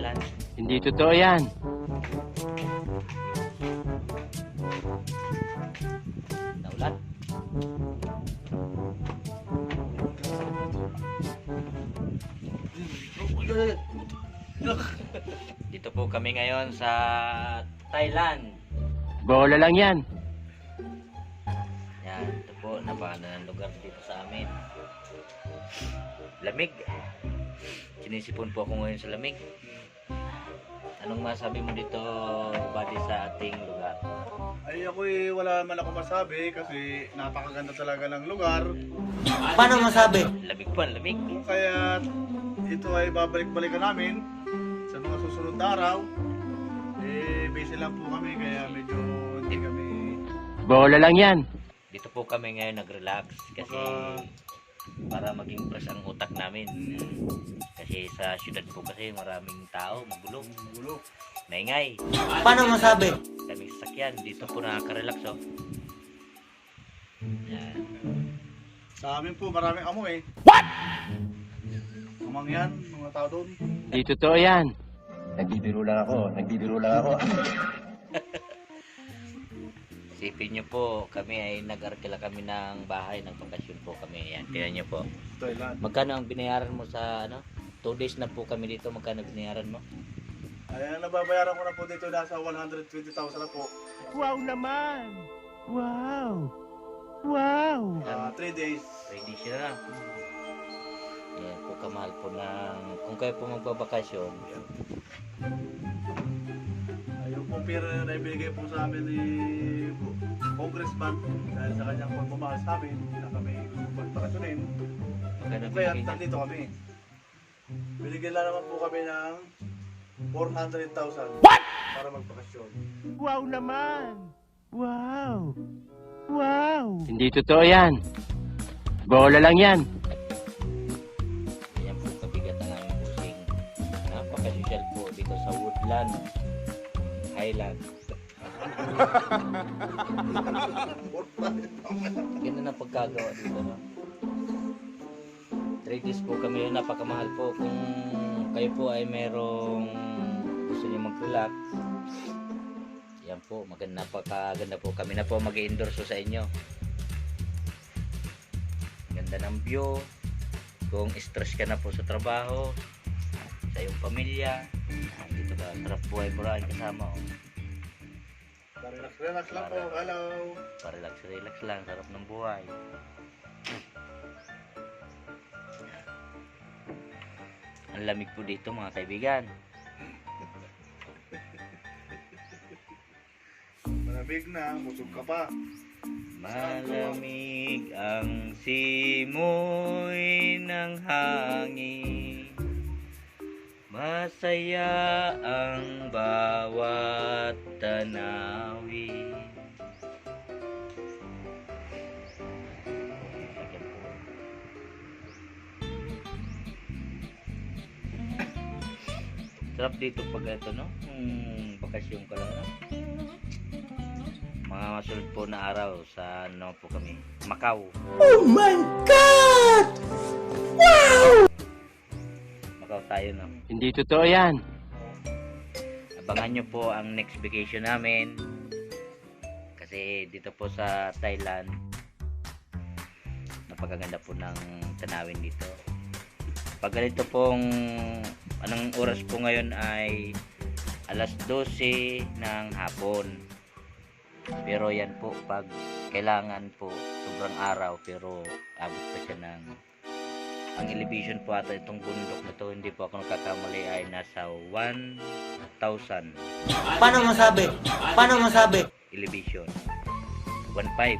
Thailand. Hindi totoo yan. Naulan. Dito po kami ngayon sa Thailand. Bola lang yan. Yan, ito po, napakaganda ng lugar dito sa amin. Lamig. Sinisipon po ako ngayon sa lamig. Anong masabi mo dito, buddy, sa ating lugar? Ay ako'y wala man ako masabi kasi napakaganda talaga ng lugar. Paano masabi? Lamig po, lamig. Kaya ito ay babalik-balikan namin sa mga susunod na araw. Busy lang po kami kaya medyo hindi kami Bola lang yan. Dito po kami ngayon nag-relax kasi para maging fresh ang utak namin. Kasi sa syudad po kasi maraming tao, magulo, gulo. maingay, Paano masabi? daming sasakyan. Dito po nakaka-relax, oh. Yan. Sa amin po maraming amoy. What? Amang yan, mga tao doon. Hindi totoo yan. Nagbibiro lang ako. Isipin nyo po, kami ay nag-arkila kami ng bahay, ng bakasyon po kami. Yan, tingnan nyo po. Thailand. Magkano ang binayaran mo sa, 2 days na po kami dito, magkano binayaran mo? Ayan, nababayaran ko na po dito nasa 120,000 na po. Wow naman. Wow. Wow. 3 days. Ready siya na. Yan po, kamahal po ng, kung kayo po magbabakasyon, Yung po pera na ibigay po sa amin ni Congressman dahil sa kanyang pagmamahal sa amin na kami magpakasunin. magkano Kaya binigay niya? nandito kami. Binigyan lang naman po kami ng 400,000 para magpakasyon. Wow naman. Wow. Wow. Hindi totoo yan. Bola lang yan. Yan po kabigat ang aming busing. Napaka-social po dito sa Woodland, Highland. Ganda na pagkagawa dito, no? 3 days po kami, napakamahal po. Kung kayo po ay merong gusto niyo mag-relax, yan po, napakaganda po. Kami na po mag-endorse sa inyo. Ganda ng view. Kung stress ka na po sa trabaho, sa iyong pamilya, dito ka, sarap buhay po rin kasama. Oh. Relax lang po. Hello. Relax lang, sarap ng buhay. Ang lamig po dito, mga kaibigan. Malamig na, busog ka pa. Malamig ang simoy ng hangin, masaya ang bawat tanawin. Sarap dito pag ito, no? Bakasyon ka lang, no? Mga masunod po na araw sa ano po kami, Macau. Oh my God! Macau tayo, no? Hindi totoo yan. Abangan nyo po ang next vacation namin. Kasi dito po sa Thailand, napakaganda po ng tanawin dito. Pag ganito pong anong oras po ngayon ay alas 12 ng hapon. Pero yan po pag kailangan po sobrang araw, pero abot pa siya ng, ang elevation po ata itong bundok na to, hindi po ako nagkakamali, ay nasa 1,000 Paano masabi? Paano masabi? elevation. 1,500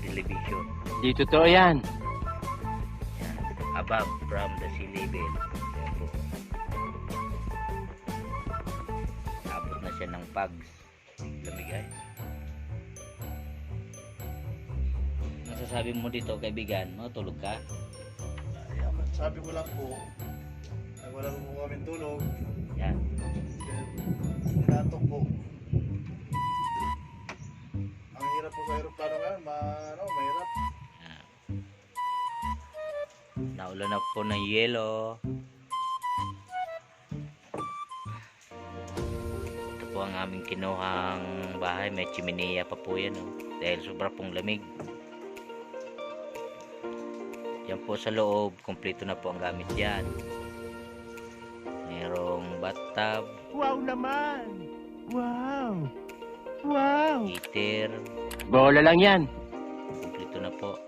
elevation. Hindi totoo yan. Yan, above from the sea level. Yan po. Abot na siya ng pags. Lamig ay. Masasabi mo dito, kaibigan, matulog ka? Ayan, sabi ko lang po, ay wala po kami tulog. Yan. Inaantok po. Ang hirap po sa aeroplano ngayon, mahirap. Yan. Naulan na po ng yelo. ang aming kinuhang bahay. May chimenea pa po yan, oh, dahil sobra pong lamig. Yan po sa loob, kompleto na po ang gamit yan. Merong bathtub, Wow naman! Wow! Wow! heater, Bola lang yan. kompleto na po.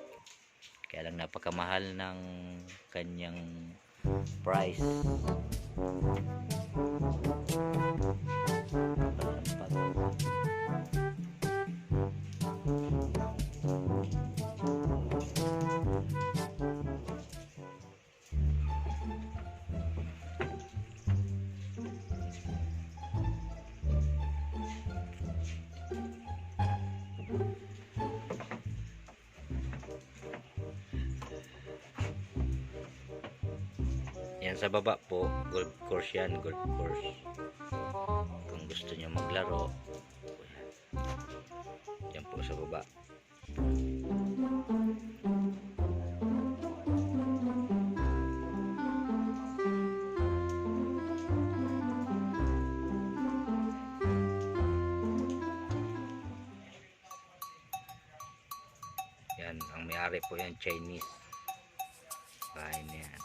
Kaya lang napakamahal ng kanyang price. Yan sa baba po, golf course yan, golf course. Kung gusto nyo maglaro, yan po sa baba. Yan, ang may-ari po yan, Chinese. Bahay na yan.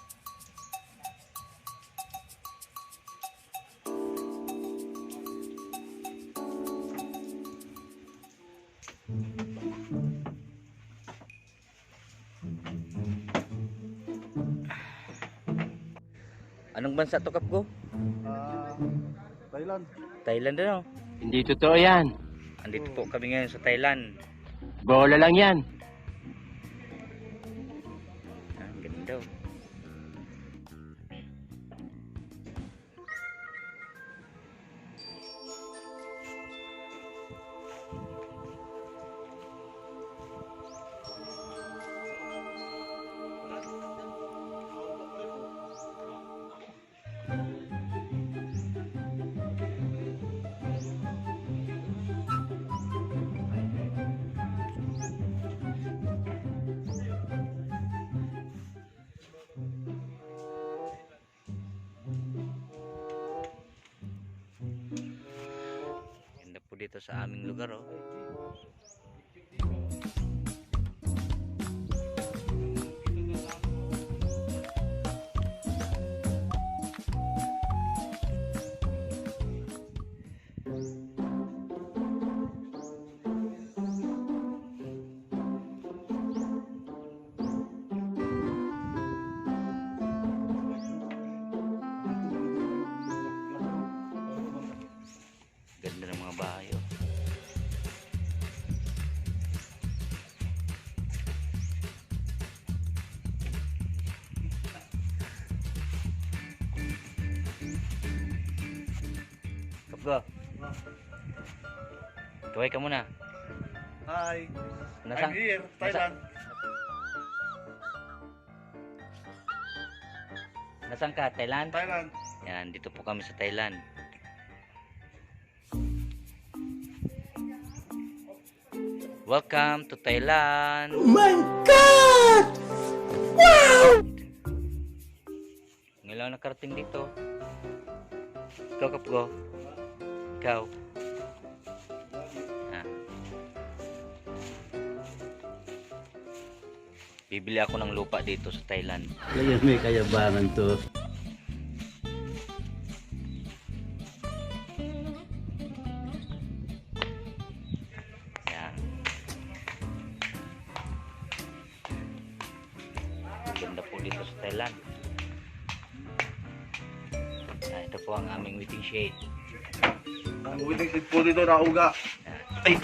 Anong bansa to, Kapgo? Thailand. Thailand ano? Hindi totoo yan. Andito po kami ngayon sa Thailand. Bola lang yan. Ah, ang ganda, oh. Ganda po dito sa aming lugar, oh. Ganda ng mga bahay, oh. Kapgo, tuway ka muna. Hi. Nasaan? I'm here, Thailand. Nasaan ka? Thailand? Thailand. Yan, dito po kami sa Thailand. Welcome to Thailand. Oh my God! Ngayon lang nakarating dito. Ikaw, Kapgo. Ikaw. Ah. Bibili ako ng lupa dito sa Thailand. Kaya may kayabangan to. Yan. Ganda po dito sa Thailand. Ah, ito po ang aming waiting shade. Ang uwiting po dito na uga. Ay,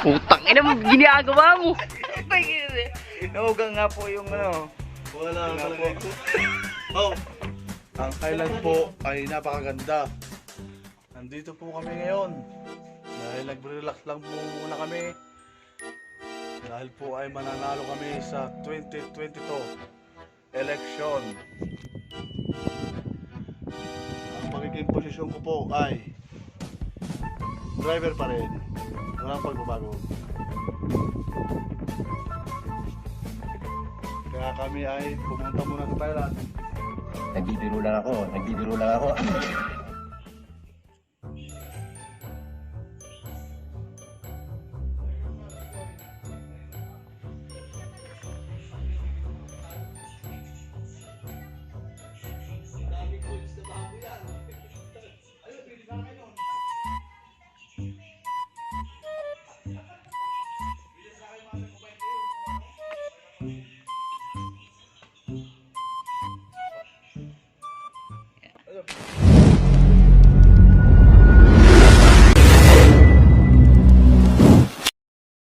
putang ina mo, ginagawa mo. Inuga nga po yung ano. Wala kalagay ko. Oh, ang Thailand po ay napakaganda. Nandito po kami ngayon. Dahil nagre-relax lang po muna kami. Dahil po ay mananalo kami sa 2022 election. Ang magiging posisyon ko po ay driver pa rin. Walang pagbabago. Kaya kami ay pumunta muna sa Thailand. Nagbibiro lang ako. Bye.